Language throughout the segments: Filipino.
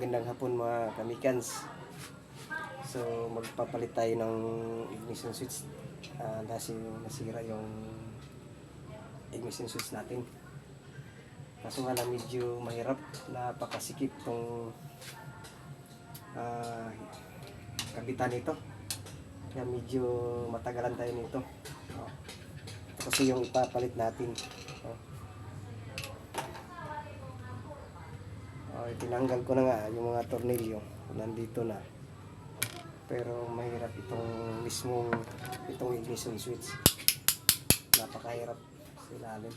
Magandang hapon mga kamikans. So magpapalit tayo ng ignition switch. Nasira yung ignition switch natin. Kaso nga lang medyo mahirap, napakasikip tong kabitan nito. Kaya medyo matagalan tayo nito. Ito kasi yung ipapalit natin. Tinanggal ko na nga yung mga tornilyo, nandito na. Pero mahirap itong ignition switch. Napakahirap sa ilalim.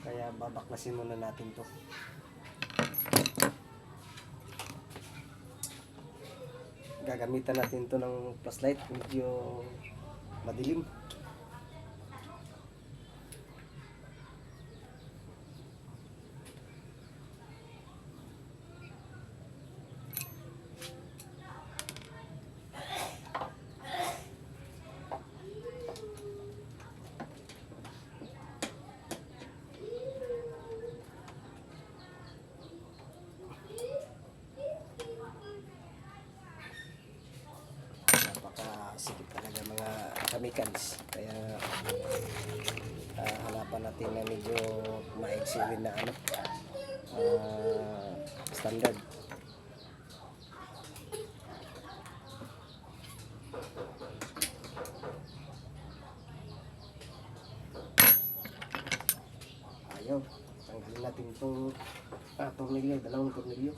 Kaya babaklasin muna natin to. Gagamitan natin to ng flashlight, medyo madilim. Sikip talaga mga kamikans. Kaya hanapan natin na medyo maiksilin na standard. Ayaw, tanggalin natin itong tornilyo, dalawang tornilyo.